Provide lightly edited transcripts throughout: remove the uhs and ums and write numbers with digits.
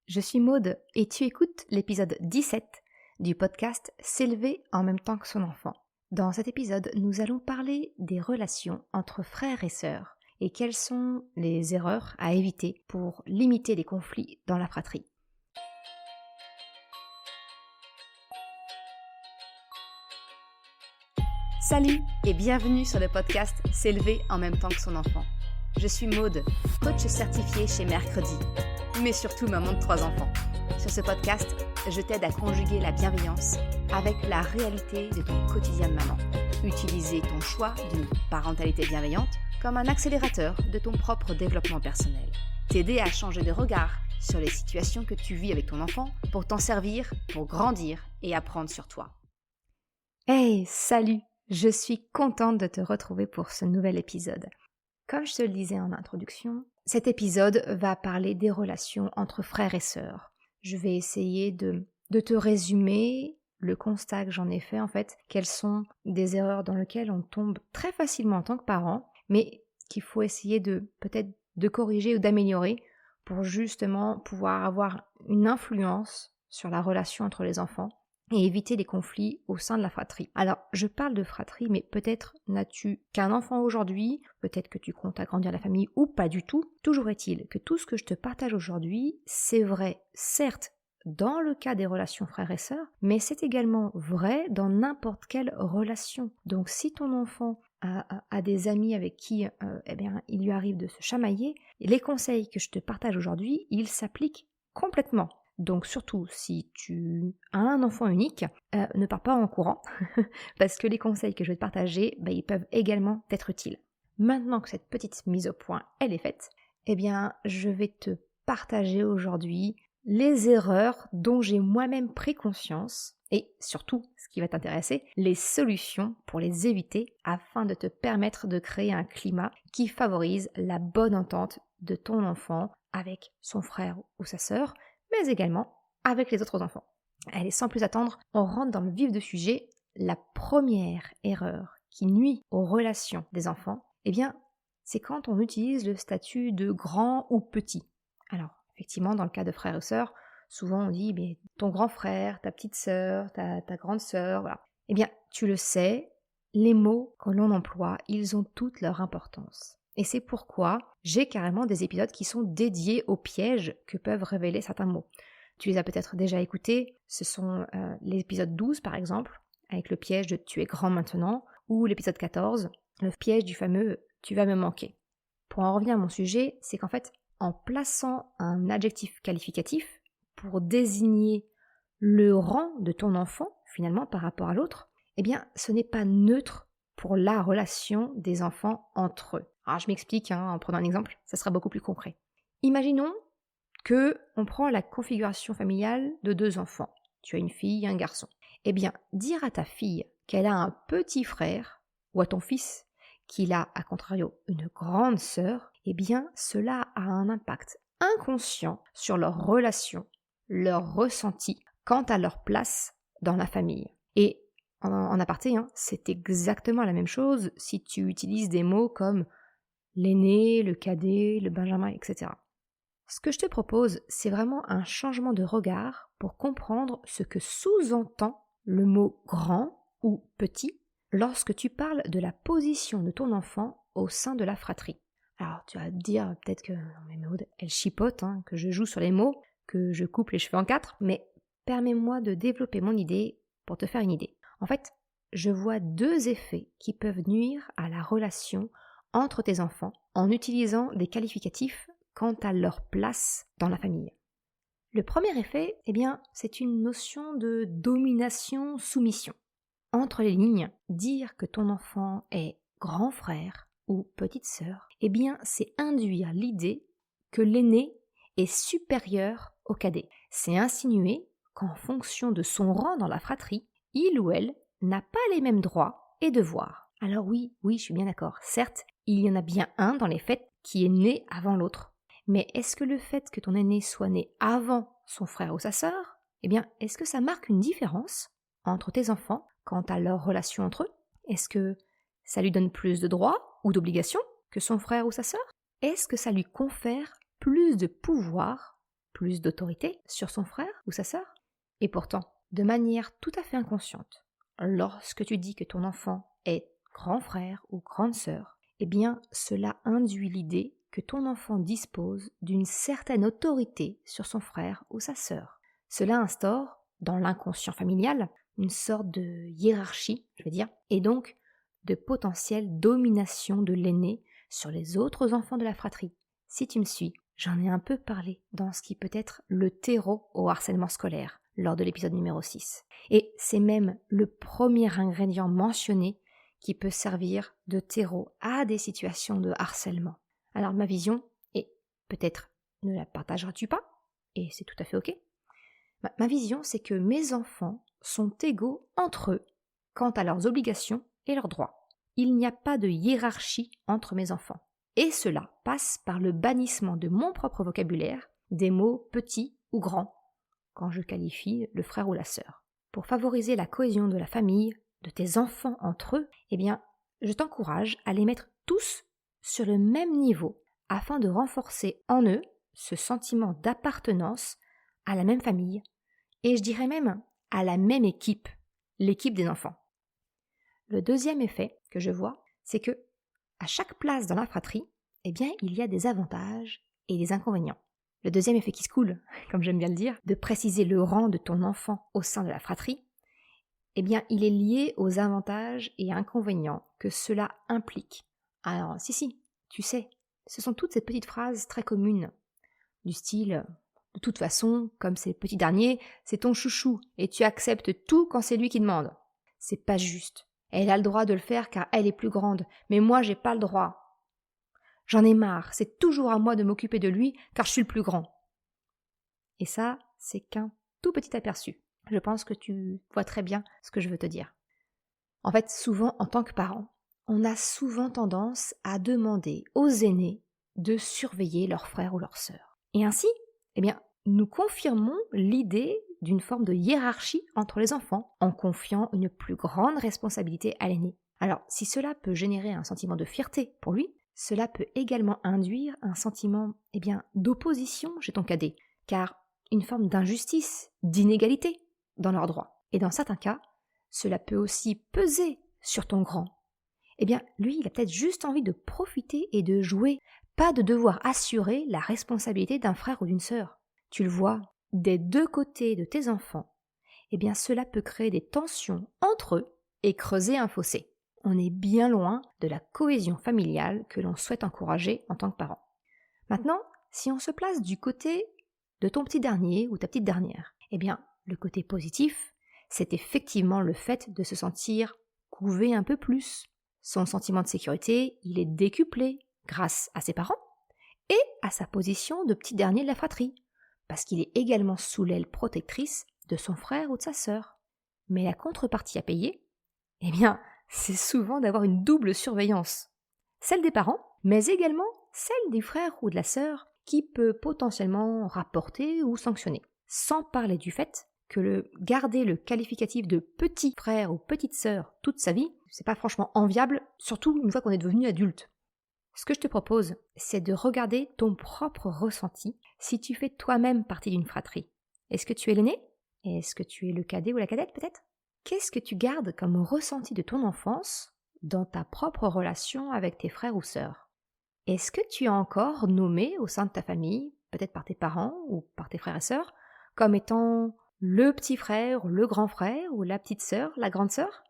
je suis Maude et tu écoutes l'épisode 17 du podcast S'élever en même temps que son enfant. Dans cet épisode, nous allons parler des relations entre frères et sœurs et quelles sont les erreurs à éviter pour limiter les conflits dans la fratrie. Salut et bienvenue sur le podcast S'élever en même temps que son enfant. Je suis Maude, coach certifiée chez Mercredi, mais surtout maman de 3 enfants. Sur ce podcast, je t'aide à conjuguer la bienveillance avec la réalité de ton quotidien de maman. Utiliser ton choix d'une parentalité bienveillante comme un accélérateur de ton propre développement personnel. T'aider à changer de regard sur les situations que tu vis avec ton enfant pour t'en servir, pour grandir et apprendre sur toi. Hey, salut! Je suis contente de te retrouver pour ce nouvel épisode. Comme je te le disais en introduction, cet épisode va parler des relations entre frères et sœurs. Je vais essayer de te résumer le constat que j'en ai fait en fait, quelles sont des erreurs dans lesquelles on tombe très facilement en tant que parent, mais qu'il faut essayer de peut-être de corriger ou d'améliorer pour justement pouvoir avoir une influence sur la relation entre les enfants et éviter les conflits au sein de la fratrie. Alors, je parle de fratrie, mais peut-être n'as-tu qu'un enfant aujourd'hui, peut-être que tu comptes agrandir la famille ou pas du tout. Toujours est-il que tout ce que je te partage aujourd'hui, c'est vrai, certes, dans le cas des relations frères et sœurs, mais c'est également vrai dans n'importe quelle relation. Donc, si ton enfant a des amis avec qui il lui arrive de se chamailler, les conseils que je te partage aujourd'hui, ils s'appliquent complètement. Donc surtout, si tu as un enfant unique, ne pars pas en courant, parce que les conseils que je vais te partager, ils peuvent également t'être utiles. Maintenant que cette petite mise au point, elle est faite, je vais te partager aujourd'hui les erreurs dont j'ai moi-même pris conscience, et surtout, ce qui va t'intéresser, les solutions pour les éviter afin de te permettre de créer un climat qui favorise la bonne entente de ton enfant avec son frère ou sa sœur, mais également avec les autres enfants. Allez, sans plus attendre, on rentre dans le vif du sujet. La première erreur qui nuit aux relations des enfants, c'est quand on utilise le statut de grand ou petit. Alors, effectivement, dans le cas de frères et sœurs, souvent on dit ton grand frère, ta petite sœur, ta grande sœur, voilà. Tu le sais, les mots que l'on emploie, ils ont toute leur importance. Et c'est pourquoi j'ai carrément des épisodes qui sont dédiés aux pièges que peuvent révéler certains mots. Tu les as peut-être déjà écoutés, ce sont l'épisode 12 par exemple, avec le piège de « tu es grand maintenant » ou l'épisode 14, le piège du fameux « tu vas me manquer ». Pour en revenir à mon sujet, c'est qu'en fait, en plaçant un adjectif qualificatif pour désigner le rang de ton enfant, finalement, par rapport à l'autre, ce n'est pas neutre pour la relation des enfants entre eux. Alors je m'explique en prenant un exemple, ça sera beaucoup plus concret. Imaginons qu'on prend la configuration familiale de 2 enfants. Tu as une fille et un garçon. Dire à ta fille qu'elle a un petit frère, ou à ton fils qu'il a, à contrario, une grande sœur, cela a un impact inconscient sur leur relation, leur ressenti quant à leur place dans la famille. Et en aparté, c'est exactement la même chose si tu utilises des mots comme l'aîné, le cadet, le benjamin, etc. Ce que je te propose, c'est vraiment un changement de regard pour comprendre ce que sous-entend le mot grand ou petit lorsque tu parles de la position de ton enfant au sein de la fratrie. Alors tu vas te dire peut-être que Maud, elle chipote, que je joue sur les mots, que je coupe les cheveux en 4, mais permets-moi de développer mon idée pour te faire une idée. En fait, je vois 2 effets qui peuvent nuire à la relation entre tes enfants en utilisant des qualificatifs quant à leur place dans la famille. Le premier effet, c'est une notion de domination-soumission. Entre les lignes, dire que ton enfant est grand frère ou petite sœur, c'est induire l'idée que l'aîné est supérieur au cadet. C'est insinuer qu'en fonction de son rang dans la fratrie, il ou elle n'a pas les mêmes droits et devoirs. Alors oui, je suis bien d'accord. Certes, il y en a bien un dans les faits qui est né avant l'autre. Mais est-ce que le fait que ton aîné soit né avant son frère ou sa sœur, est-ce que ça marque une différence entre tes enfants quant à leur relation entre eux? Est-ce que ça lui donne plus de droits ou d'obligations que son frère ou sa sœur? Est-ce que ça lui confère plus de pouvoir, plus d'autorité sur son frère ou sa sœur. Et pourtant, de manière tout à fait inconsciente, lorsque tu dis que ton enfant est grand frère ou grande sœur, eh bien cela induit l'idée que ton enfant dispose d'une certaine autorité sur son frère ou sa sœur. Cela instaure, dans l'inconscient familial, une sorte de hiérarchie, je veux dire, et donc de potentielle domination de l'aîné sur les autres enfants de la fratrie. Si tu me suis, j'en ai un peu parlé dans ce qui peut être le terreau au harcèlement scolaire lors de l'épisode numéro 6. Et c'est même le premier ingrédient mentionné qui peut servir de terreau à des situations de harcèlement. Alors ma vision, et peut-être ne la partageras-tu pas, et c'est tout à fait ok, ma vision c'est que mes enfants sont égaux entre eux quant à leurs obligations et leurs droits. Il n'y a pas de hiérarchie entre mes enfants. Et cela passe par le bannissement de mon propre vocabulaire des mots petits ou grands quand je qualifie le frère ou la sœur. Pour favoriser la cohésion de la famille, de tes enfants entre eux, eh bien, je t'encourage à les mettre tous sur le même niveau afin de renforcer en eux ce sentiment d'appartenance à la même famille et je dirais même à la même équipe, l'équipe des enfants. Le deuxième effet que je vois, c'est que à chaque place dans la fratrie, eh bien, il y a des avantages et des inconvénients. Le deuxième effet qui se coule, comme j'aime bien le dire, de préciser le rang de ton enfant au sein de la fratrie, eh bien, il est lié aux avantages et inconvénients que cela implique. Alors, si, tu sais, ce sont toutes ces petites phrases très communes, du style « de toute façon, comme c'est le petit dernier, c'est ton chouchou, et tu acceptes tout quand c'est lui qui demande. » C'est pas juste. Elle a le droit de le faire car elle est plus grande, mais moi j'ai pas le droit. J'en ai marre, c'est toujours à moi de m'occuper de lui car je suis le plus grand. Et ça, c'est qu'un tout petit aperçu. Je pense que tu vois très bien ce que je veux te dire. En fait, souvent, en tant que parent, on a souvent tendance à demander aux aînés de surveiller leurs frères ou leurs sœurs. Et ainsi, eh bien, nous confirmons l'idée d'une forme de hiérarchie entre les enfants en confiant une plus grande responsabilité à l'aîné. Alors, si cela peut générer un sentiment de fierté pour lui, cela peut également induire un sentiment d'opposition chez ton cadet, car une forme d'injustice, d'inégalité dans leurs droits. Et dans certains cas, cela peut aussi peser sur ton grand. Eh bien, lui, il a peut-être juste envie de profiter et de jouer, pas de devoir assurer la responsabilité d'un frère ou d'une sœur. Tu le vois, des deux côtés de tes enfants, eh bien cela peut créer des tensions entre eux et creuser un fossé. On est bien loin de la cohésion familiale que l'on souhaite encourager en tant que parent. Maintenant, si on se place du côté de ton petit dernier ou ta petite dernière, eh bien le côté positif, c'est effectivement le fait de se sentir couvé un peu plus. Son sentiment de sécurité, il est décuplé grâce à ses parents et à sa position de petit dernier de la fratrie, parce qu'il est également sous l'aile protectrice de son frère ou de sa sœur. Mais la contrepartie à payer, eh bien, c'est souvent d'avoir une double surveillance. Celle des parents, mais également celle du frère ou de la sœur qui peut potentiellement rapporter ou sanctionner. Sans parler du fait que garder le qualificatif de petit frère ou petite sœur toute sa vie, c'est pas franchement enviable, surtout une fois qu'on est devenu adulte. Ce que je te propose, c'est de regarder ton propre ressenti si tu fais toi-même partie d'une fratrie. Est-ce que tu es l'aîné ? Est-ce que tu es le cadet ou la cadette peut-être ? Qu'est-ce que tu gardes comme ressenti de ton enfance dans ta propre relation avec tes frères ou sœurs ? Est-ce que tu es encore nommé au sein de ta famille, peut-être par tes parents ou par tes frères et sœurs, comme étant le petit frère ou le grand frère ou la petite sœur, la grande sœur ?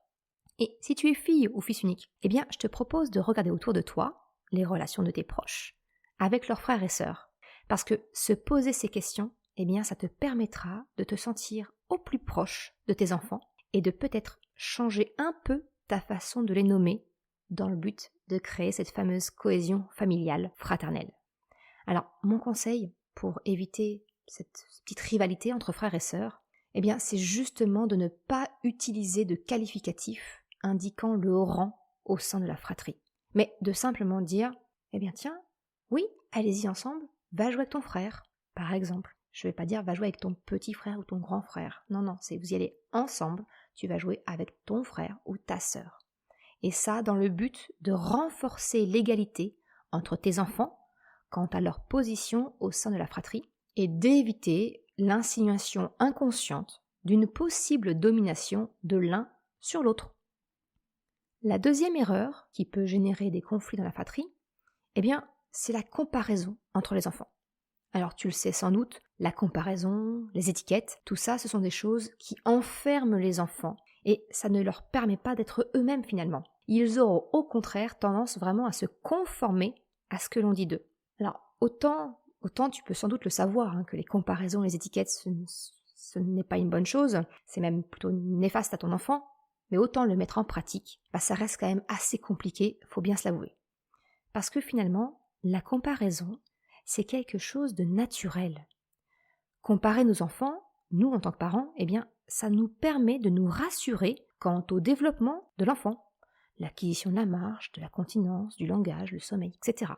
Et si tu es fille ou fils unique, eh bien je te propose de regarder autour de toi les relations de tes proches, avec leurs frères et sœurs. Parce que se poser ces questions, eh bien, ça te permettra de te sentir au plus proche de tes enfants et de peut-être changer un peu ta façon de les nommer dans le but de créer cette fameuse cohésion familiale fraternelle. Alors, mon conseil pour éviter cette petite rivalité entre frères et sœurs, eh bien, c'est justement de ne pas utiliser de qualificatif indiquant le rang au sein de la fratrie. Mais de simplement dire, eh bien tiens, oui, allez-y ensemble, va jouer avec ton frère, par exemple. Je ne vais pas dire va jouer avec ton petit frère ou ton grand frère. Non, c'est vous y allez ensemble, tu vas jouer avec ton frère ou ta sœur. Et ça dans le but de renforcer l'égalité entre tes enfants quant à leur position au sein de la fratrie et d'éviter l'insinuation inconsciente d'une possible domination de l'un sur l'autre. La deuxième erreur qui peut générer des conflits dans la fratrie, c'est la comparaison entre les enfants. Alors tu le sais sans doute, la comparaison, les étiquettes, tout ça, ce sont des choses qui enferment les enfants et ça ne leur permet pas d'être eux-mêmes finalement. Ils auront au contraire tendance vraiment à se conformer à ce que l'on dit d'eux. Alors autant tu peux sans doute le savoir, que les comparaisons, les étiquettes, ce n'est pas une bonne chose, c'est même plutôt néfaste à ton enfant, mais autant le mettre en pratique, ça reste quand même assez compliqué, faut bien se l'avouer. Parce que finalement, la comparaison, c'est quelque chose de naturel. Comparer nos enfants, nous en tant que parents, ça nous permet de nous rassurer quant au développement de l'enfant, l'acquisition de la marche, de la continence, du langage, le sommeil, etc.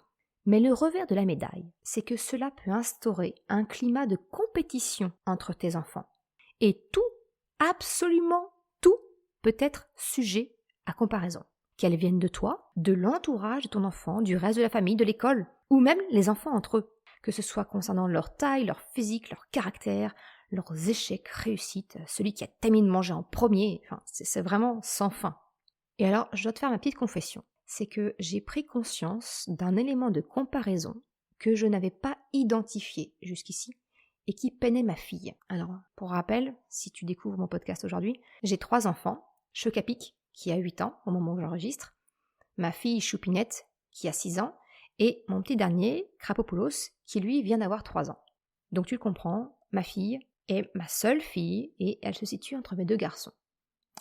Mais le revers de la médaille, c'est que cela peut instaurer un climat de compétition entre tes enfants. Et tout, absolument tout, peut être sujet à comparaison. Qu'elles viennent de toi, de l'entourage de ton enfant, du reste de la famille, de l'école, ou même les enfants entre eux, que ce soit concernant leur taille, leur physique, leur caractère, leurs échecs, réussites, celui qui a terminé de manger en premier, c'est vraiment sans fin. Et alors, je dois te faire ma petite confession, c'est que j'ai pris conscience d'un élément de comparaison que je n'avais pas identifié jusqu'ici et qui peinait ma fille. Alors, pour rappel, si tu découvres mon podcast aujourd'hui, j'ai 3 enfants, Chocapic, qui a 8 ans au moment où j'enregistre, ma fille Choupinette, qui a 6 ans, et mon petit dernier, Krapopoulos, qui lui vient d'avoir 3 ans. Donc tu le comprends, ma fille est ma seule fille et elle se situe entre mes 2 garçons.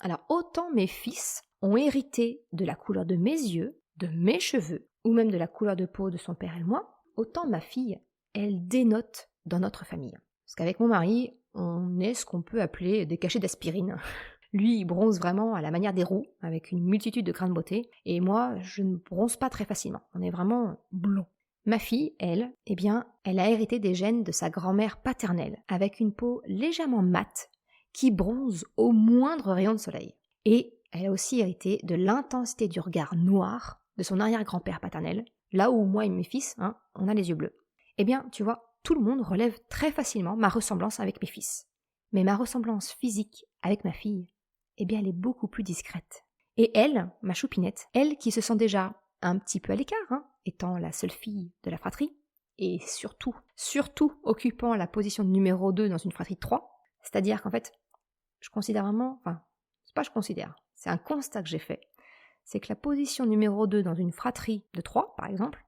Alors autant mes fils ont hérité de la couleur de mes yeux, de mes cheveux, ou même de la couleur de peau de son père et de moi, autant ma fille, elle dénote dans notre famille. Parce qu'avec mon mari, on est ce qu'on peut appeler des cachets d'aspirine. Lui, il bronze vraiment à la manière des roux, avec une multitude de grains de beauté, et moi, je ne bronze pas très facilement. On est vraiment blond. Ma fille, elle, elle a hérité des gènes de sa grand-mère paternelle, avec une peau légèrement mate, qui bronze au moindre rayon de soleil. Et elle a aussi hérité de l'intensité du regard noir de son arrière-grand-père paternel, là où moi et mes fils, on a les yeux bleus. Tu vois, tout le monde relève très facilement ma ressemblance avec mes fils. Mais ma ressemblance physique avec ma fille, elle est beaucoup plus discrète. Et elle, ma Choupinette, elle qui se sent déjà un petit peu à l'écart, étant la seule fille de la fratrie, et surtout occupant la position numéro 2 dans une fratrie de 3, c'est-à-dire qu'en fait, je considère vraiment, c'est un constat que j'ai fait, c'est que la position numéro 2 dans une fratrie de 3, par exemple,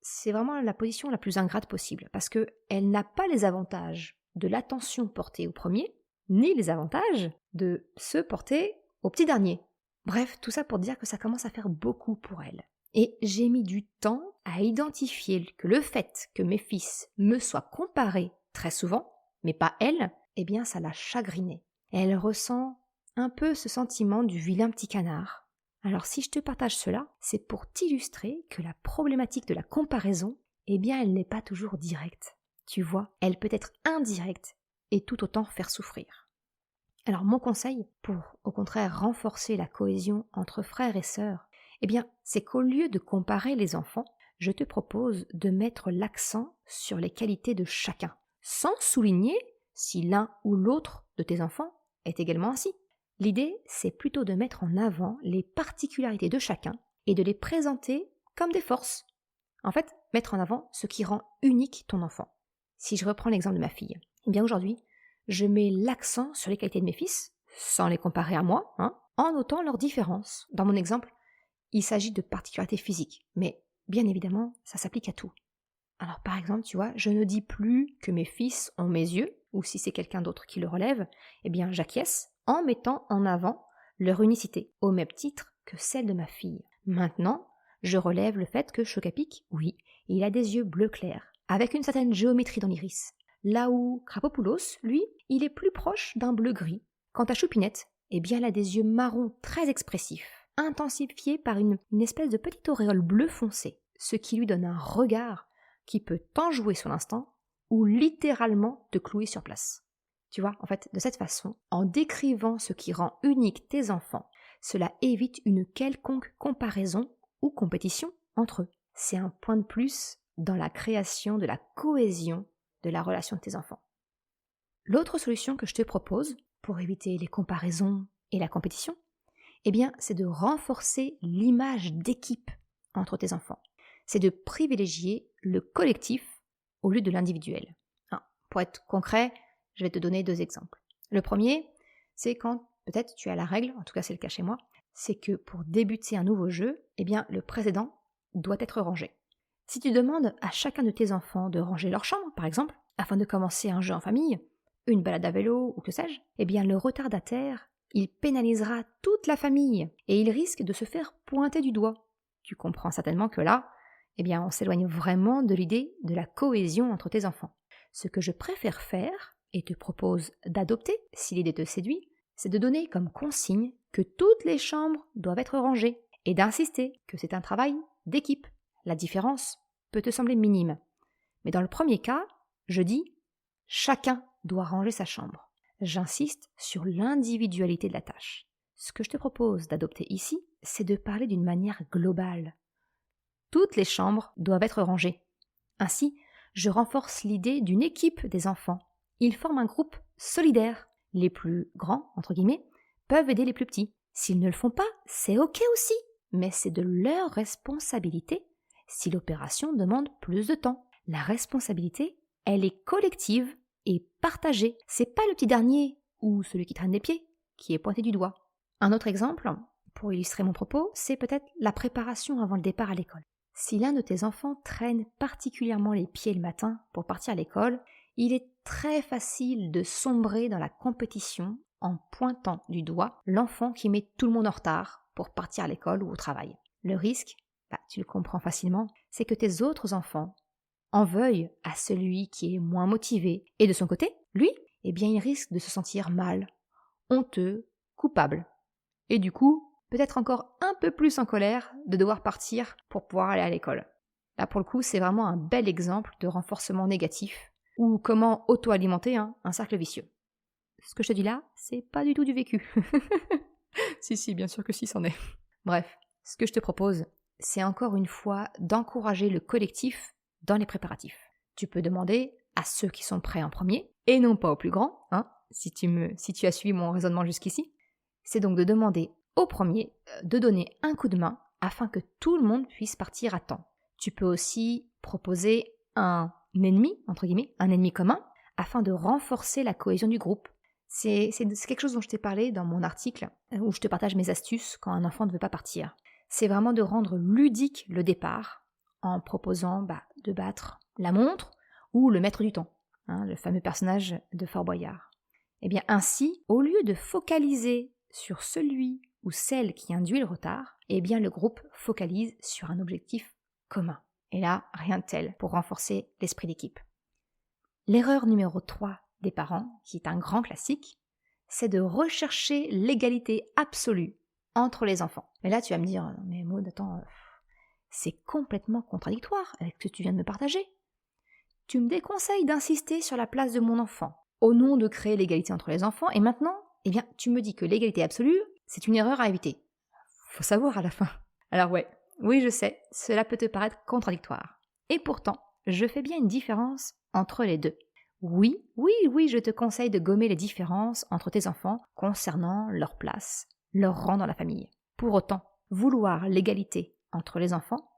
c'est vraiment la position la plus ingrate possible, parce qu'elle n'a pas les avantages de l'attention portée au premier, ni les avantages de ceux portés au petit dernier. Bref, tout ça pour dire que ça commence à faire beaucoup pour elle. Et j'ai mis du temps à identifier que le fait que mes fils me soient comparés très souvent, mais pas elle, ça l'a chagrinée. Elle ressent un peu ce sentiment du vilain petit canard. Alors si je te partage cela, c'est pour t'illustrer que la problématique de la comparaison, elle n'est pas toujours directe. Tu vois, elle peut être indirecte et tout autant faire souffrir. Alors mon conseil, pour au contraire renforcer la cohésion entre frères et sœurs, c'est qu'au lieu de comparer les enfants, je te propose de mettre l'accent sur les qualités de chacun, sans souligner si l'un ou l'autre de tes enfants est également ainsi. L'idée, c'est plutôt de mettre en avant les particularités de chacun et de les présenter comme des forces. En fait, mettre en avant ce qui rend unique ton enfant. Si je reprends l'exemple de ma fille, aujourd'hui, je mets l'accent sur les qualités de mes fils, sans les comparer à moi, en notant leurs différences. Dans mon exemple, il s'agit de particularités physiques, mais bien évidemment, ça s'applique à tout. Alors par exemple, tu vois, je ne dis plus que mes fils ont mes yeux, ou si c'est quelqu'un d'autre qui le relève, j'acquiesce en mettant en avant leur unicité, au même titre que celle de ma fille. Maintenant, je relève le fait que Chocapic, oui, il a des yeux bleu clair, avec une certaine géométrie dans l'iris. Là où Krapopoulos, lui, il est plus proche d'un bleu-gris. Quant à Choupinette, elle a des yeux marrons très expressifs, intensifiés par une espèce de petite auréole bleu foncé, ce qui lui donne un regard qui peut t'enjouer sur l'instant ou littéralement te clouer sur place. Tu vois, en fait, de cette façon, en décrivant ce qui rend unique tes enfants, cela évite une quelconque comparaison ou compétition entre eux. C'est un point de plus dans la création de la cohésion de la relation de tes enfants. L'autre solution que je te propose pour éviter les comparaisons et la compétition, c'est de renforcer l'image d'équipe entre tes enfants. C'est de privilégier le collectif au lieu de l'individuel. Pour être concret, je vais te donner 2 exemples. Le premier, c'est quand peut-être tu as la règle, en tout cas c'est le cas chez moi, c'est que pour débuter un nouveau jeu, le précédent doit être rangé. Si tu demandes à chacun de tes enfants de ranger leur chambre, par exemple, afin de commencer un jeu en famille, une balade à vélo ou que sais-je, le retardataire, il pénalisera toute la famille et il risque de se faire pointer du doigt. Tu comprends certainement que là, on s'éloigne vraiment de l'idée de la cohésion entre tes enfants. Ce que je préfère faire, et te propose d'adopter si l'idée te séduit, c'est de donner comme consigne que toutes les chambres doivent être rangées et d'insister que c'est un travail d'équipe. La différence peut te sembler minime. Mais dans le premier cas, je dis « chacun doit ranger sa chambre ». J'insiste sur l'individualité de la tâche. Ce que je te propose d'adopter ici, c'est de parler d'une manière globale. Toutes les chambres doivent être rangées. Ainsi, je renforce l'idée d'une équipe des enfants. Ils forment un groupe solidaire. Les plus grands, entre guillemets, peuvent aider les plus petits. S'ils ne le font pas, c'est ok aussi. Mais c'est de leur responsabilité si l'opération demande plus de temps. La responsabilité, elle est collective et partagée. C'est pas le petit dernier ou celui qui traîne les pieds qui est pointé du doigt. Un autre exemple, pour illustrer mon propos, c'est peut-être la préparation avant le départ à l'école. Si l'un de tes enfants traîne particulièrement les pieds le matin pour partir à l'école, il est très facile de sombrer dans la compétition en pointant du doigt l'enfant qui met tout le monde en retard pour partir à l'école ou au travail. Le risque, tu le comprends facilement, c'est que tes autres enfants en veuillent à celui qui est moins motivé. Et de son côté, lui, il risque de se sentir mal, honteux, coupable. Et du coup, peut-être encore un peu plus en colère de devoir partir pour pouvoir aller à l'école. Là, pour le coup, c'est vraiment un bel exemple de renforcement négatif ou comment auto-alimenter un cercle vicieux. Ce que je te dis là, c'est pas du tout du vécu. Si, bien sûr que si, c'en est. Bref, ce que je te propose, c'est encore une fois d'encourager le collectif dans les préparatifs. Tu peux demander à ceux qui sont prêts en premier, et non pas aux plus grands, si tu as suivi mon raisonnement jusqu'ici. C'est donc de demander au premier de donner un coup de main afin que tout le monde puisse partir à temps. Tu peux aussi proposer un ennemi, entre guillemets, un ennemi commun, afin de renforcer la cohésion du groupe. C'est quelque chose dont je t'ai parlé dans mon article où je te partage mes astuces quand un enfant ne veut pas partir. C'est vraiment de rendre ludique le départ en proposant de battre la montre ou le maître du temps, le fameux personnage de Fort Boyard. Ainsi, au lieu de focaliser sur celui ou celle qui induit le retard, le groupe focalise sur un objectif commun. Et là, rien de tel pour renforcer l'esprit d'équipe. L'erreur numéro 3 des parents, qui est un grand classique, c'est de rechercher l'égalité absolue entre les enfants. Et là, tu vas me dire, mais Maud, attends, c'est complètement contradictoire avec ce que tu viens de me partager. Tu me déconseilles d'insister sur la place de mon enfant, au nom de créer l'égalité entre les enfants, et maintenant, tu me dis que l'égalité absolue, c'est une erreur à éviter. Faut savoir à la fin. Alors oui, je sais, cela peut te paraître contradictoire. Et pourtant, je fais bien une différence entre les deux. Oui, je te conseille de gommer les différences entre tes enfants concernant leur place, leur rang dans la famille. Pour autant, vouloir l'égalité entre les enfants,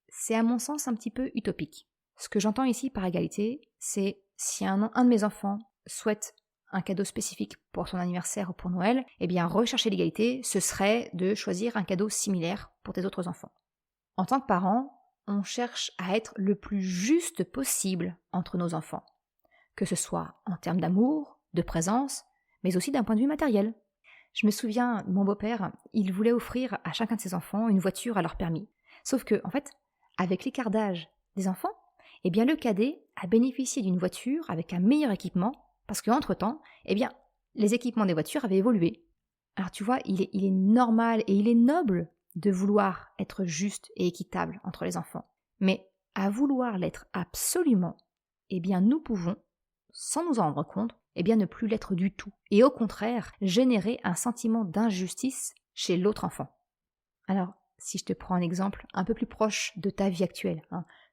c'est à mon sens un petit peu utopique. Ce que j'entends ici par égalité, c'est si un de mes enfants souhaite un cadeau spécifique pour son anniversaire ou pour Noël, rechercher l'égalité, ce serait de choisir un cadeau similaire pour tes autres enfants. En tant que parent, on cherche à être le plus juste possible entre nos enfants, que ce soit en termes d'amour, de présence, mais aussi d'un point de vue matériel. Je me souviens, mon beau-père, il voulait offrir à chacun de ses enfants une voiture à leur permis. Sauf que, en fait, avec l'écart d'âge des enfants, le cadet a bénéficié d'une voiture avec un meilleur équipement, parce qu'entre-temps, les équipements des voitures avaient évolué. Alors tu vois, il est normal et il est noble de vouloir être juste et équitable entre les enfants. Mais à vouloir l'être absolument, nous pouvons, sans nous en rendre compte, ne plus l'être du tout. Et au contraire, générer un sentiment d'injustice chez l'autre enfant. Alors, si je te prends un exemple un peu plus proche de ta vie actuelle,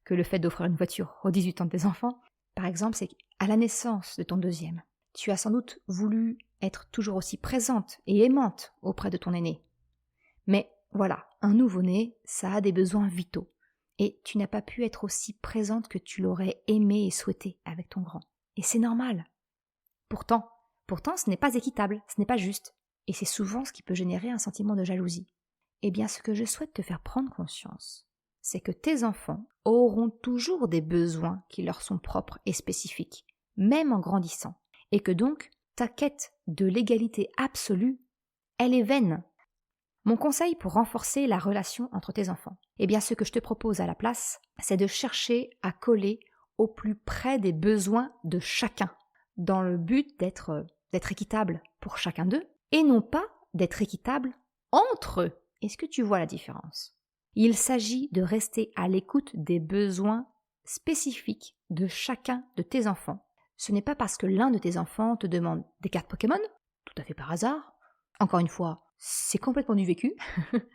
que le fait d'offrir une voiture aux 18 ans de tes enfants. Par exemple, c'est qu'à la naissance de ton deuxième, tu as sans doute voulu être toujours aussi présente et aimante auprès de ton aîné. Mais voilà, un nouveau-né, ça a des besoins vitaux. Et tu n'as pas pu être aussi présente que tu l'aurais aimé et souhaité avec ton grand. Et c'est normal. Pourtant, ce n'est pas équitable, ce n'est pas juste. Et c'est souvent ce qui peut générer un sentiment de jalousie. Eh bien, ce que je souhaite te faire prendre conscience, c'est que tes enfants auront toujours des besoins qui leur sont propres et spécifiques, même en grandissant. Et que donc, ta quête de l'égalité absolue, elle est vaine. Mon conseil pour renforcer la relation entre tes enfants, eh bien, ce que je te propose à la place, c'est de chercher à coller au plus près des besoins de chacun, dans le but d'être équitable pour chacun d'eux, et non pas d'être équitable entre eux. Est-ce que tu vois la différence? Il s'agit de rester à l'écoute des besoins spécifiques de chacun de tes enfants. Ce n'est pas parce que l'un de tes enfants te demande des cartes Pokémon, tout à fait par hasard, encore une fois, c'est complètement du vécu,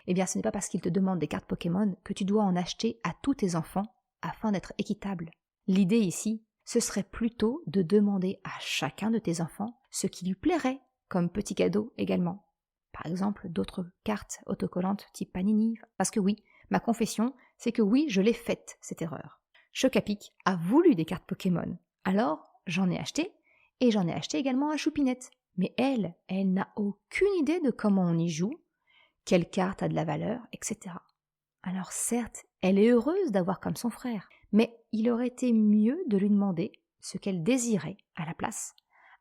eh bien ce n'est pas parce qu'il te demande des cartes Pokémon que tu dois en acheter à tous tes enfants afin d'être équitable. L'idée ici, ce serait plutôt de demander à chacun de tes enfants ce qui lui plairait comme petit cadeau également. Par exemple, d'autres cartes autocollantes type Panini, parce que oui, ma confession, c'est que oui, je l'ai faite, cette erreur. Chocapic a voulu des cartes Pokémon, alors j'en ai acheté, et j'en ai acheté également à Choupinette. Mais elle n'a aucune idée de comment on y joue, quelle carte a de la valeur, etc. Alors certes, elle est heureuse d'avoir comme son frère, mais il aurait été mieux de lui demander ce qu'elle désirait à la place,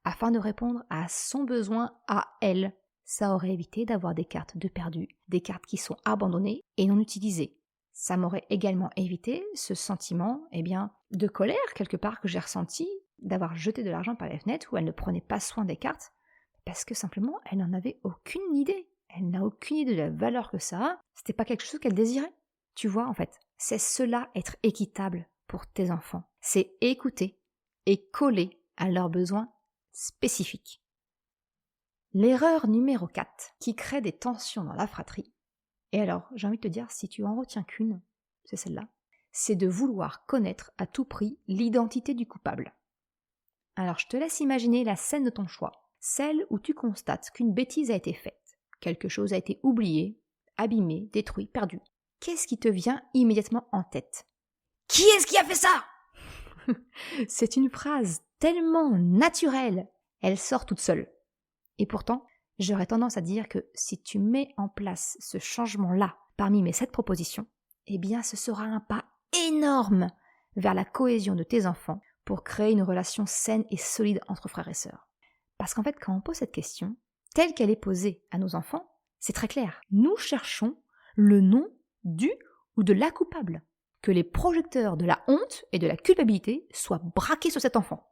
afin de répondre à son besoin à elle. Ça aurait évité d'avoir des cartes de perdu, des cartes qui sont abandonnées et non utilisées. Ça m'aurait également évité ce sentiment, de colère quelque part que j'ai ressenti, d'avoir jeté de l'argent par les fenêtres où elle ne prenait pas soin des cartes, parce que simplement, elle n'en avait aucune idée. Elle n'a aucune idée de la valeur que ça a. C'était pas quelque chose qu'elle désirait. Tu vois, en fait, c'est cela être équitable pour tes enfants. C'est écouter et coller à leurs besoins spécifiques. L'erreur numéro 4 qui crée des tensions dans la fratrie, et alors, j'ai envie de te dire, si tu en retiens qu'une, c'est celle-là, c'est de vouloir connaître à tout prix l'identité du coupable. Alors, je te laisse imaginer la scène de ton choix. Celle où tu constates qu'une bêtise a été faite, quelque chose a été oublié, abîmé, détruit, perdu. Qu'est-ce qui te vient immédiatement en tête? Qui est-ce qui a fait ça? C'est une phrase tellement naturelle, elle sort toute seule. Et pourtant, j'aurais tendance à dire que si tu mets en place ce changement-là parmi mes 7 propositions, eh bien ce sera un pas énorme vers la cohésion de tes enfants pour créer une relation saine et solide entre frères et sœurs. Parce qu'en fait, quand on pose cette question, telle qu'elle est posée à nos enfants, c'est très clair. Nous cherchons le nom du ou de la coupable. Que les projecteurs de la honte et de la culpabilité soient braqués sur cet enfant.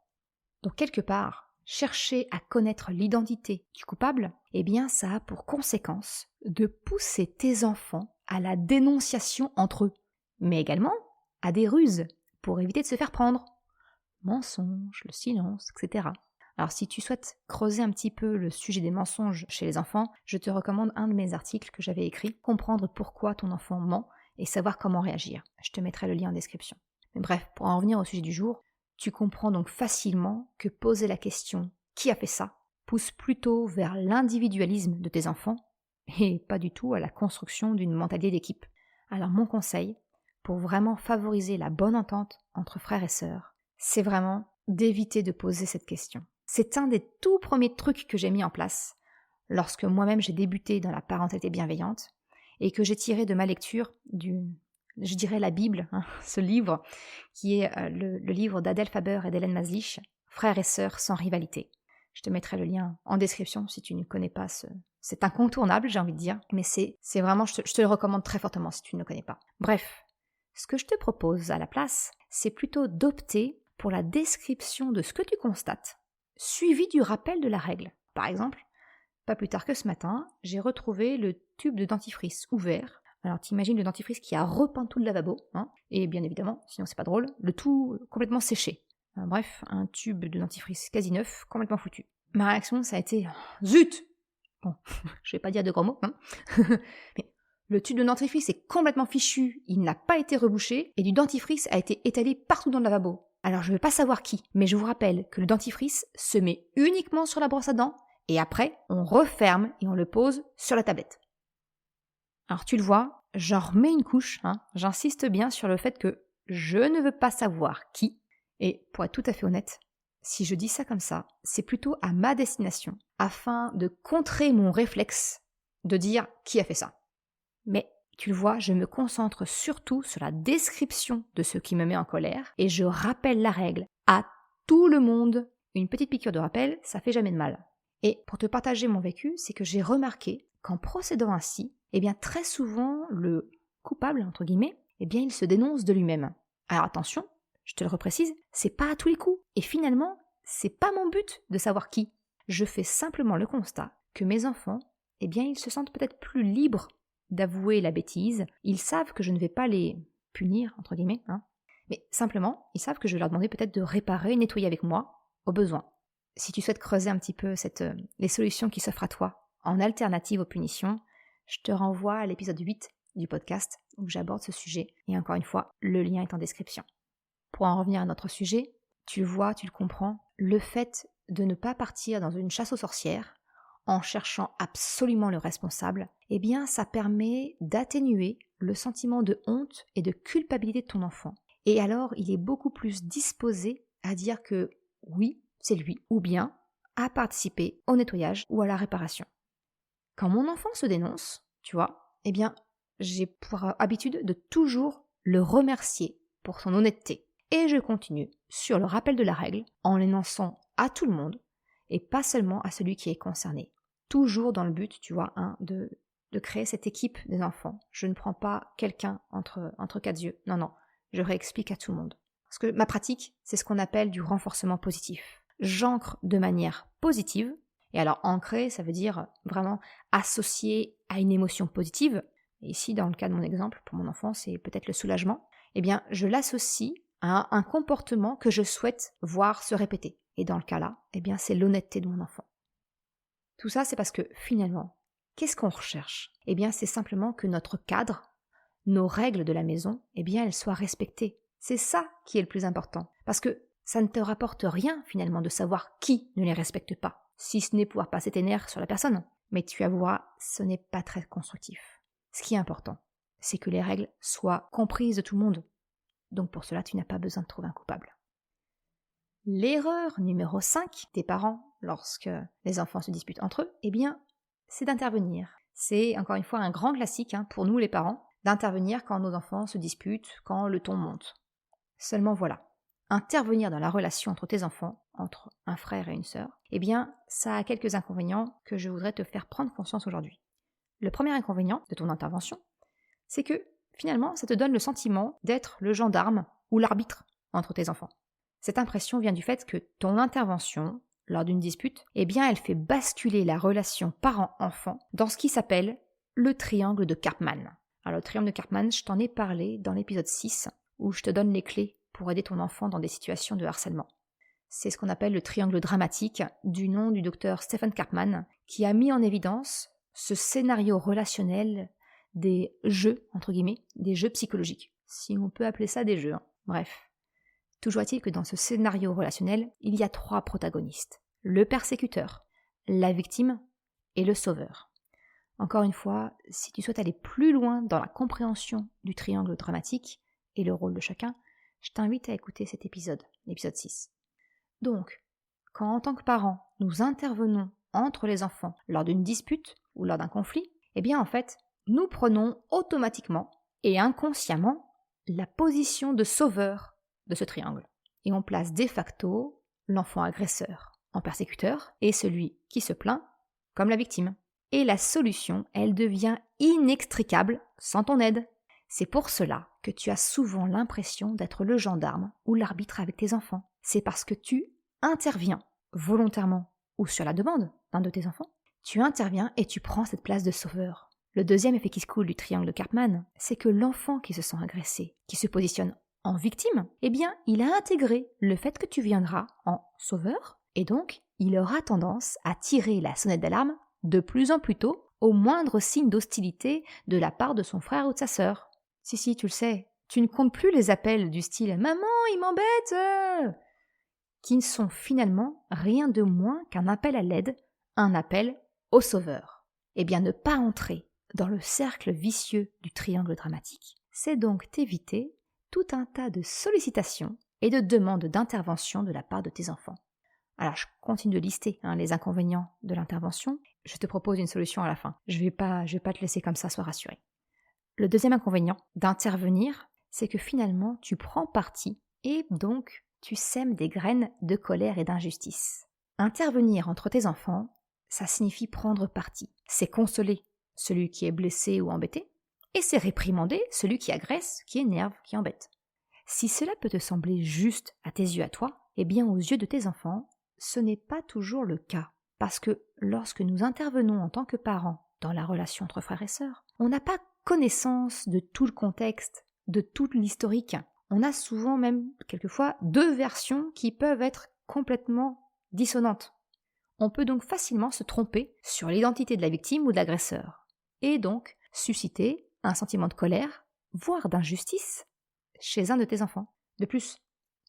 Donc quelque part, chercher à connaître l'identité du coupable, eh bien ça a pour conséquence de pousser tes enfants à la dénonciation entre eux, mais également à des ruses pour éviter de se faire prendre. Mensonges, le silence, etc. Alors si tu souhaites creuser un petit peu le sujet des mensonges chez les enfants, je te recommande un de mes articles que j'avais écrit, Comprendre pourquoi ton enfant ment et savoir comment réagir. Je te mettrai le lien en description. Mais bref, pour en revenir au sujet du jour, tu comprends donc facilement que poser la question « qui a fait ça ?» pousse plutôt vers l'individualisme de tes enfants et pas du tout à la construction d'une mentalité d'équipe. Alors mon conseil, pour vraiment favoriser la bonne entente entre frères et sœurs, c'est vraiment d'éviter de poser cette question. C'est un des tout premiers trucs que j'ai mis en place lorsque moi-même j'ai débuté dans la parentalité bienveillante et que j'ai tiré de ma lecture je dirais la Bible, ce livre qui est le livre d'Adèle Faber et d'Hélène Maslich, Frères et sœurs sans rivalité. Je te mettrai le lien en description si tu ne connais pas c'est incontournable, j'ai envie de dire, mais c'est vraiment, je te le recommande très fortement si tu ne le connais pas. Bref, ce que je te propose à la place, c'est plutôt d'opter pour la description de ce que tu constates, suivi du rappel de la règle. Par exemple, pas plus tard que ce matin, j'ai retrouvé le tube de dentifrice ouvert. Alors t'imagines le dentifrice qui a repeint tout le lavabo, et bien évidemment, sinon c'est pas drôle, le tout complètement séché. Bref, un tube de dentifrice quasi neuf, complètement foutu. Ma réaction, ça a été « Zut !» Bon, je vais pas dire de gros mots, mais Le tube de dentifrice est complètement fichu, il n'a pas été rebouché et du dentifrice a été étalé partout dans le lavabo. Alors je ne veux pas savoir qui, mais je vous rappelle que le dentifrice se met uniquement sur la brosse à dents et après on referme et on le pose sur la tablette. Alors tu le vois, j'en remets une couche, j'insiste bien sur le fait que je ne veux pas savoir qui, et pour être tout à fait honnête, si je dis ça comme ça, c'est plutôt à ma destination, afin de contrer mon réflexe de dire qui a fait ça. Mais tu le vois, je me concentre surtout sur la description de ce qui me met en colère et je rappelle la règle à tout le monde. Une petite piqûre de rappel, ça fait jamais de mal. Et pour te partager mon vécu, c'est que j'ai remarqué qu'en procédant ainsi, très souvent le coupable, entre guillemets, il se dénonce de lui-même. Alors attention, je te le reprécise, c'est pas à tous les coups. Et finalement, c'est pas mon but de savoir qui. Je fais simplement le constat que mes enfants, ils se sentent peut-être plus libres d'avouer la bêtise, ils savent que je ne vais pas les punir, entre guillemets, mais simplement, ils savent que je vais leur demander peut-être de réparer, nettoyer avec moi, au besoin. Si tu souhaites creuser un petit peu les solutions qui s'offrent à toi, en alternative aux punitions, je te renvoie à l'épisode 8 du podcast où j'aborde ce sujet, et encore une fois, le lien est en description. Pour en revenir à notre sujet, tu le vois, tu le comprends, le fait de ne pas partir dans une chasse aux sorcières, en cherchant absolument le responsable, ça permet d'atténuer le sentiment de honte et de culpabilité de ton enfant. Et alors, il est beaucoup plus disposé à dire que oui, c'est lui, ou bien à participer au nettoyage ou à la réparation. Quand mon enfant se dénonce, tu vois, j'ai pour habitude de toujours le remercier pour son honnêteté. Et je continue sur le rappel de la règle en l'énonçant à tout le monde et pas seulement à celui qui est concerné. Toujours dans le but, tu vois, de créer cette équipe des enfants. Je ne prends pas quelqu'un entre quatre yeux. Non, je réexplique à tout le monde. Parce que ma pratique, c'est ce qu'on appelle du renforcement positif. J'ancre de manière positive. Et alors, ancrer, ça veut dire vraiment associer à une émotion positive. Et ici, dans le cas de mon exemple, pour mon enfant, c'est peut-être le soulagement. Je l'associe à un comportement que je souhaite voir se répéter. Et dans le cas-là, c'est l'honnêteté de mon enfant. Tout ça, c'est parce que finalement, qu'est-ce qu'on recherche ? C'est simplement que notre cadre, nos règles de la maison, elles soient respectées. C'est ça qui est le plus important. Parce que ça ne te rapporte rien finalement de savoir qui ne les respecte pas, si ce n'est pouvoir passer tes nerfs sur la personne. Mais tu avoueras, ce n'est pas très constructif. Ce qui est important, c'est que les règles soient comprises de tout le monde. Donc pour cela, tu n'as pas besoin de trouver un coupable. L'erreur numéro 5 des parents lorsque les enfants se disputent entre eux, c'est d'intervenir. C'est encore une fois un grand classique pour nous les parents, d'intervenir quand nos enfants se disputent, quand le ton monte. Seulement voilà, intervenir dans la relation entre tes enfants, entre un frère et une sœur, ça a quelques inconvénients que je voudrais te faire prendre conscience aujourd'hui. Le premier inconvénient de ton intervention, c'est que finalement ça te donne le sentiment d'être le gendarme ou l'arbitre entre tes enfants. Cette impression vient du fait que ton intervention, lors d'une dispute, elle fait basculer la relation parent-enfant dans ce qui s'appelle le triangle de Karpman. Alors le triangle de Karpman, je t'en ai parlé dans l'épisode 6, où je te donne les clés pour aider ton enfant dans des situations de harcèlement. C'est ce qu'on appelle le triangle dramatique, du nom du docteur Stephen Karpman, qui a mis en évidence ce scénario relationnel des jeux, entre guillemets, des jeux psychologiques. Si on peut appeler ça des jeux, Bref. Toujours est-il que dans ce scénario relationnel, il y a 3 protagonistes. Le persécuteur, la victime et le sauveur. Encore une fois, si tu souhaites aller plus loin dans la compréhension du triangle dramatique et le rôle de chacun, je t'invite à écouter cet épisode, l'épisode 6. Donc, quand en tant que parents, nous intervenons entre les enfants lors d'une dispute ou lors d'un conflit, en fait, nous prenons automatiquement et inconsciemment la position de sauveur de ce triangle. Et on place de facto l'enfant agresseur en persécuteur et celui qui se plaint comme la victime. Et la solution, elle devient inextricable sans ton aide. C'est pour cela que tu as souvent l'impression d'être le gendarme ou l'arbitre avec tes enfants. C'est parce que tu interviens volontairement ou sur la demande d'un de tes enfants. Tu interviens et tu prends cette place de sauveur. Le deuxième effet qui se coule du triangle de Karpman, c'est que l'enfant qui se sent agressé, qui se positionne en victime, il a intégré le fait que tu viendras en sauveur, et donc il aura tendance à tirer la sonnette d'alarme de plus en plus tôt au moindre signe d'hostilité de la part de son frère ou de sa sœur. Si, tu le sais, tu ne comptes plus les appels du style « Maman, il m'embête !» qui ne sont finalement rien de moins qu'un appel à l'aide, un appel au sauveur. Eh bien, ne pas entrer dans le cercle vicieux du triangle dramatique, c'est donc t'éviter tout un tas de sollicitations et de demandes d'intervention de la part de tes enfants. Alors, je continue de lister les inconvénients de l'intervention. Je te propose une solution à la fin. Je vais pas te laisser comme ça, sois rassuré. Le deuxième inconvénient d'intervenir, c'est que finalement, tu prends parti et donc tu sèmes des graines de colère et d'injustice. Intervenir entre tes enfants, ça signifie prendre parti. C'est consoler celui qui est blessé ou embêté, et c'est réprimander celui qui agresse, qui énerve, qui embête. Si cela peut te sembler juste à tes yeux à toi, eh bien aux yeux de tes enfants, ce n'est pas toujours le cas. Parce que lorsque nous intervenons en tant que parents dans la relation entre frères et sœurs, on n'a pas connaissance de tout le contexte, de tout l'historique. On a souvent même, quelquefois, 2 versions qui peuvent être complètement dissonantes. On peut donc facilement se tromper sur l'identité de la victime ou de l'agresseur, et donc susciter un sentiment de colère, voire d'injustice, chez un de tes enfants. De plus,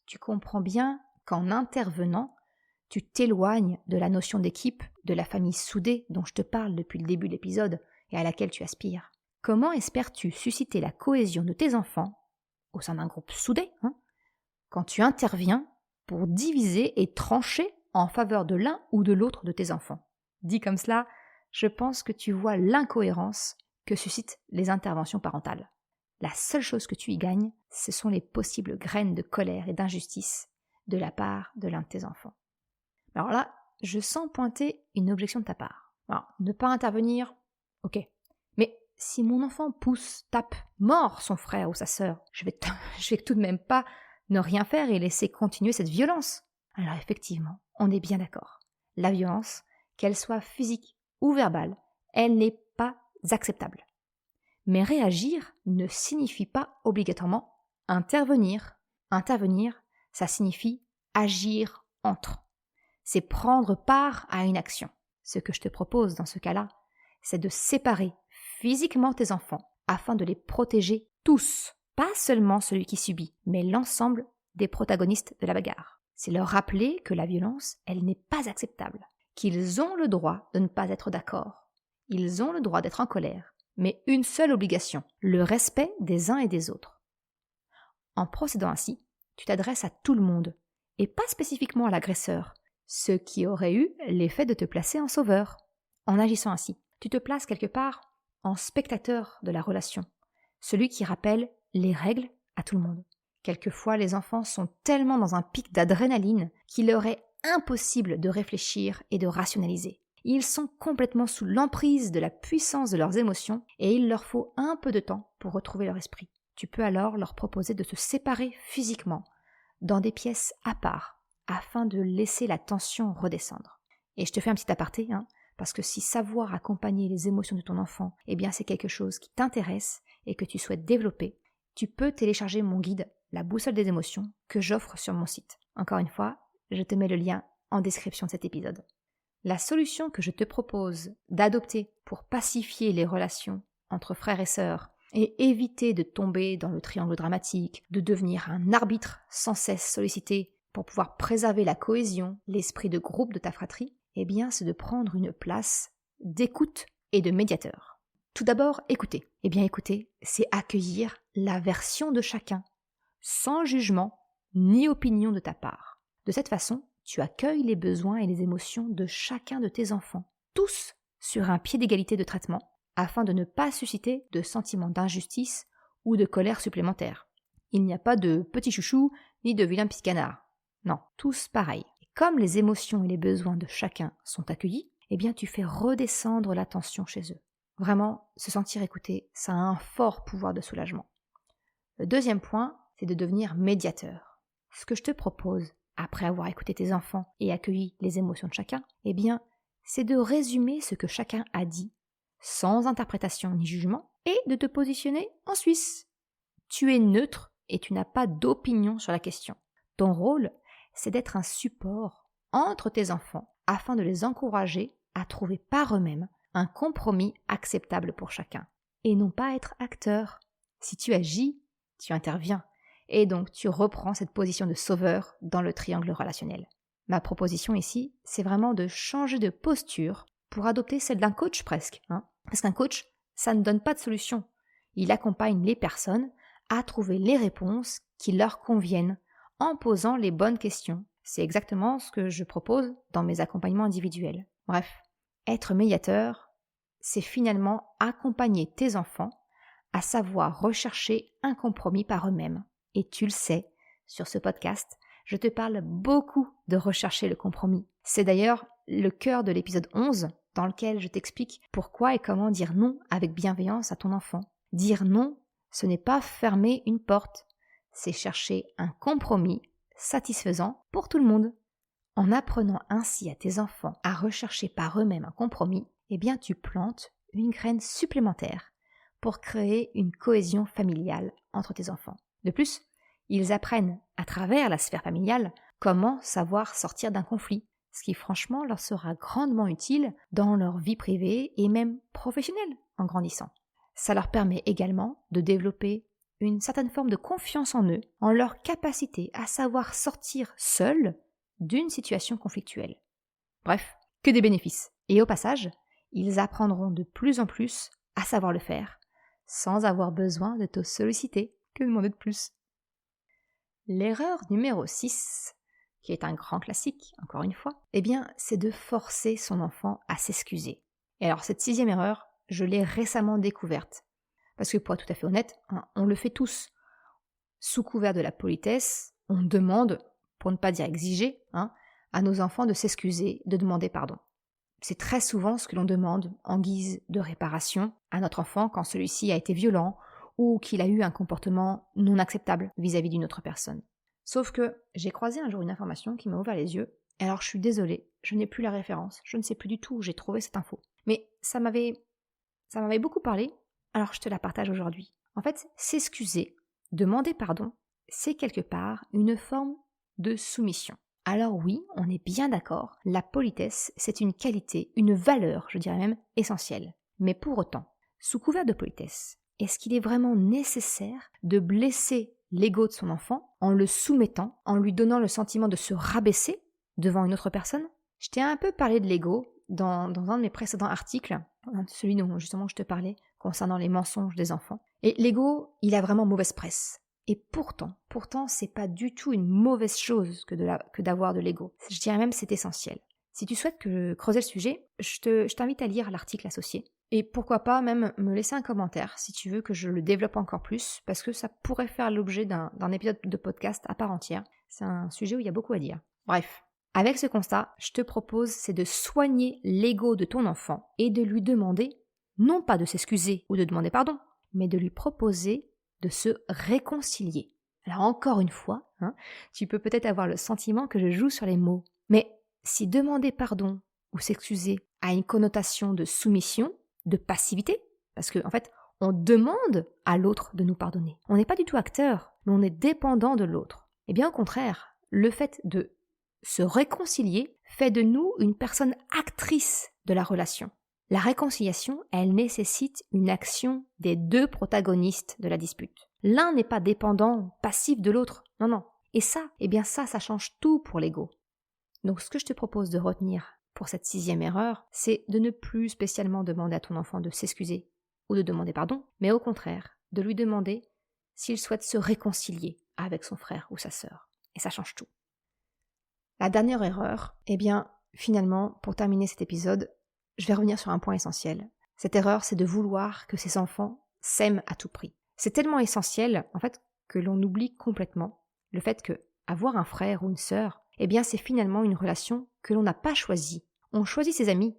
tu comprends bien qu'en intervenant, tu t'éloignes de la notion d'équipe, de la famille soudée dont je te parle depuis le début de l'épisode et à laquelle tu aspires. Comment espères-tu susciter la cohésion de tes enfants au sein d'un groupe soudé quand tu interviens pour diviser et trancher en faveur de l'un ou de l'autre de tes enfants? Dit comme cela, je pense que tu vois l'incohérence que suscitent les interventions parentales. La seule chose que tu y gagnes, ce sont les possibles graines de colère et d'injustice de la part de l'un de tes enfants. Alors là, je sens pointer une objection de ta part. Alors, ne pas intervenir, ok. Mais si mon enfant pousse, tape, mord son frère ou sa sœur, je vais tout de même pas ne rien faire et laisser continuer cette violence. Alors effectivement, on est bien d'accord. La violence, qu'elle soit physique ou verbale, elle n'est pas acceptable. Mais réagir ne signifie pas obligatoirement intervenir. Intervenir, ça signifie agir entre. C'est prendre part à une action. Ce que je te propose dans ce cas-là, c'est de séparer physiquement tes enfants afin de les protéger tous. Pas seulement celui qui subit, mais l'ensemble des protagonistes de la bagarre. C'est leur rappeler que la violence, elle n'est pas acceptable. Qu'ils ont le droit de ne pas être d'accord. Ils ont le droit d'être en colère. Mais une seule obligation, le respect des uns et des autres. En procédant ainsi, tu t'adresses à tout le monde, et pas spécifiquement à l'agresseur, ce qui aurait eu l'effet de te placer en sauveur. En agissant ainsi, tu te places quelque part en spectateur de la relation, celui qui rappelle les règles à tout le monde. Quelquefois, les enfants sont tellement dans un pic d'adrénaline qu'il leur est impossible de réfléchir et de rationaliser. Ils sont complètement sous l'emprise de la puissance de leurs émotions et il leur faut un peu de temps pour retrouver leur esprit. Tu peux alors leur proposer de se séparer physiquement dans des pièces à part afin de laisser la tension redescendre. Et je te fais un petit aparté, parce que si savoir accompagner les émotions de ton enfant, eh bien c'est quelque chose qui t'intéresse et que tu souhaites développer, tu peux télécharger mon guide, la boussole des émotions, que j'offre sur mon site. Encore une fois, je te mets le lien en description de cet épisode. La solution que je te propose d'adopter pour pacifier les relations entre frères et sœurs et éviter de tomber dans le triangle dramatique, de devenir un arbitre sans cesse sollicité pour pouvoir préserver la cohésion, l'esprit de groupe de ta fratrie, eh bien c'est de prendre une place d'écoute et de médiateur. Tout d'abord, écouter. Eh bien écouter, c'est accueillir la version de chacun, sans jugement ni opinion de ta part. De cette façon, tu accueilles les besoins et les émotions de chacun de tes enfants, tous sur un pied d'égalité de traitement, afin de ne pas susciter de sentiments d'injustice ou de colère supplémentaire. Il n'y a pas de petit chouchou ni de vilain petit canard. Non, tous pareils. Et comme les émotions et les besoins de chacun sont accueillis, eh bien tu fais redescendre la tension chez eux. Vraiment, se sentir écouté, ça a un fort pouvoir de soulagement. Le deuxième point, c'est de devenir médiateur. Ce que je te propose, après avoir écouté tes enfants et accueilli les émotions de chacun, eh bien, c'est de résumer ce que chacun a dit, sans interprétation ni jugement, et de te positionner en Suisse. Tu es neutre et tu n'as pas d'opinion sur la question. Ton rôle, c'est d'être un support entre tes enfants afin de les encourager à trouver par eux-mêmes un compromis acceptable pour chacun. Et non pas être acteur. Si tu agis, tu interviens. Et donc tu reprends cette position de sauveur dans le triangle relationnel. Ma proposition ici, c'est vraiment de changer de posture pour adopter celle d'un coach presque. Parce qu'un coach, ça ne donne pas de solution. Il accompagne les personnes à trouver les réponses qui leur conviennent en posant les bonnes questions. C'est exactement ce que je propose dans mes accompagnements individuels. Bref, être médiateur, c'est finalement accompagner tes enfants à savoir rechercher un compromis par eux-mêmes. Et tu le sais, sur ce podcast, je te parle beaucoup de rechercher le compromis. C'est d'ailleurs le cœur de l'épisode 11 dans lequel je t'explique pourquoi et comment dire non avec bienveillance à ton enfant. Dire non, ce n'est pas fermer une porte, c'est chercher un compromis satisfaisant pour tout le monde. En apprenant ainsi à tes enfants à rechercher par eux-mêmes un compromis, eh bien tu plantes une graine supplémentaire pour créer une cohésion familiale entre tes enfants. De plus, ils apprennent à travers la sphère familiale comment savoir sortir d'un conflit, ce qui franchement leur sera grandement utile dans leur vie privée et même professionnelle en grandissant. Ça leur permet également de développer une certaine forme de confiance en eux, en leur capacité à savoir sortir seuls d'une situation conflictuelle. Bref, que des bénéfices. Et au passage, ils apprendront de plus en plus à savoir le faire, sans avoir besoin de te solliciter. Que demander de plus? L'erreur numéro 6, qui est un grand classique, encore une fois, eh bien, c'est de forcer son enfant à s'excuser. Et alors, cette 6e erreur, je l'ai récemment découverte. Parce que pour être tout à fait honnête, on le fait tous. Sous couvert de la politesse, on demande, pour ne pas dire exiger, à nos enfants de s'excuser, de demander pardon. C'est très souvent ce que l'on demande en guise de réparation à notre enfant quand celui-ci a été violent ou qu'il a eu un comportement non acceptable vis-à-vis d'une autre personne. Sauf que j'ai croisé un jour une information qui m'a ouvert les yeux, et alors je suis désolée, je n'ai plus la référence, je ne sais plus du tout où j'ai trouvé cette info. Mais ça m'avait beaucoup parlé, alors je te la partage aujourd'hui. En fait, s'excuser, demander pardon, c'est quelque part une forme de soumission. Alors oui, on est bien d'accord, la politesse, c'est une qualité, une valeur, je dirais même, essentielle. Mais pour autant, sous couvert de politesse, est-ce qu'il est vraiment nécessaire de blesser l'ego de son enfant en le soumettant, en lui donnant le sentiment de se rabaisser devant une autre personne? Je t'ai un peu parlé de l'ego dans un de mes précédents articles, celui dont justement je te parlais, concernant les mensonges des enfants. Et l'ego, il a vraiment mauvaise presse. Et pourtant, c'est pas du tout une mauvaise chose que d'avoir de l'ego. Je dirais même c'est essentiel. Si tu souhaites creuser le sujet, je t'invite à lire l'article associé. Et pourquoi pas même me laisser un commentaire si tu veux que je le développe encore plus, parce que ça pourrait faire l'objet d'un épisode de podcast à part entière. C'est un sujet où il y a beaucoup à dire. Bref, avec ce constat, je te propose, c'est de soigner l'ego de ton enfant et de lui demander, non pas de s'excuser ou de demander pardon, mais de lui proposer de se réconcilier. Alors encore une fois, tu peux peut-être avoir le sentiment que je joue sur les mots, mais si demander pardon ou s'excuser a une connotation de soumission, de passivité, parce qu'en fait, on demande à l'autre de nous pardonner. On n'est pas du tout acteur, mais on est dépendant de l'autre. Et bien au contraire, le fait de se réconcilier fait de nous une personne actrice de la relation. La réconciliation, elle nécessite une action des deux protagonistes de la dispute. L'un n'est pas dépendant, passif de l'autre. Non. Et ça, ça change tout pour l'ego. Donc ce que je te propose de retenir pour cette 6e erreur, c'est de ne plus spécialement demander à ton enfant de s'excuser ou de demander pardon, mais au contraire, de lui demander s'il souhaite se réconcilier avec son frère ou sa sœur. Et ça change tout. La dernière erreur, finalement, pour terminer cet épisode, je vais revenir sur un point essentiel. Cette erreur, c'est de vouloir que ses enfants s'aiment à tout prix. C'est tellement essentiel, en fait, que l'on oublie complètement le fait que avoir un frère ou une sœur, c'est finalement une relation que l'on n'a pas choisie. On choisit ses amis,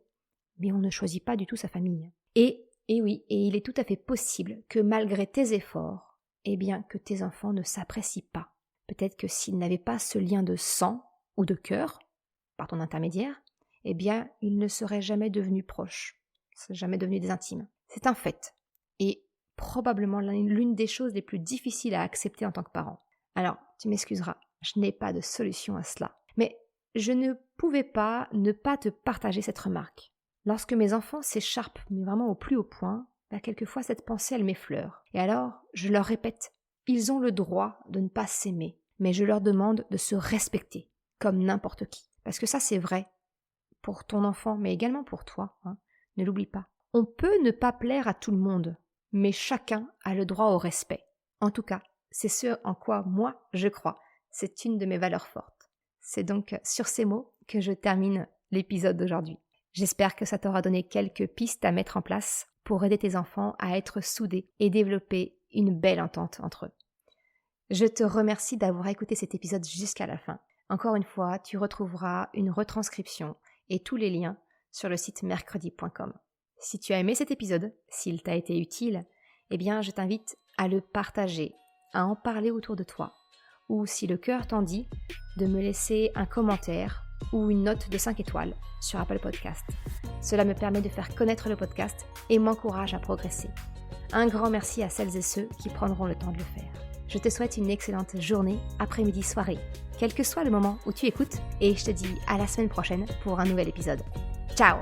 mais on ne choisit pas du tout sa famille. Et il est tout à fait possible que malgré tes efforts, que tes enfants ne s'apprécient pas. Peut-être que s'ils n'avaient pas ce lien de sang ou de cœur, par ton intermédiaire, ils ne seraient jamais devenus proches, jamais devenus des intimes. C'est un fait. Et probablement l'une des choses les plus difficiles à accepter en tant que parent. Alors, tu m'excuseras, je n'ai pas de solution à cela. Mais je ne pouvais pas ne pas te partager cette remarque. Lorsque mes enfants s'écharpent, mais vraiment au plus haut point, quelquefois cette pensée, elle m'effleure. Et alors, je leur répète, ils ont le droit de ne pas s'aimer, mais je leur demande de se respecter, comme n'importe qui. Parce que ça, c'est vrai pour ton enfant, mais également pour toi, ne l'oublie pas. On peut ne pas plaire à tout le monde, mais chacun a le droit au respect. En tout cas, c'est ce en quoi moi, je crois. C'est une de mes valeurs fortes. C'est donc sur ces mots que je termine l'épisode d'aujourd'hui. J'espère que ça t'aura donné quelques pistes à mettre en place pour aider tes enfants à être soudés et développer une belle entente entre eux. Je te remercie d'avoir écouté cet épisode jusqu'à la fin. Encore une fois, tu retrouveras une retranscription et tous les liens sur le site mercredi.com. Si tu as aimé cet épisode, s'il t'a été utile, je t'invite à le partager, à en parler autour de toi, ou si le cœur t'en dit, de me laisser un commentaire ou une note de 5 étoiles sur Apple Podcast. Cela me permet de faire connaître le podcast et m'encourage à progresser. Un grand merci à celles et ceux qui prendront le temps de le faire. Je te souhaite une excellente journée, après-midi, soirée, quel que soit le moment où tu écoutes, et je te dis à la semaine prochaine pour un nouvel épisode. Ciao!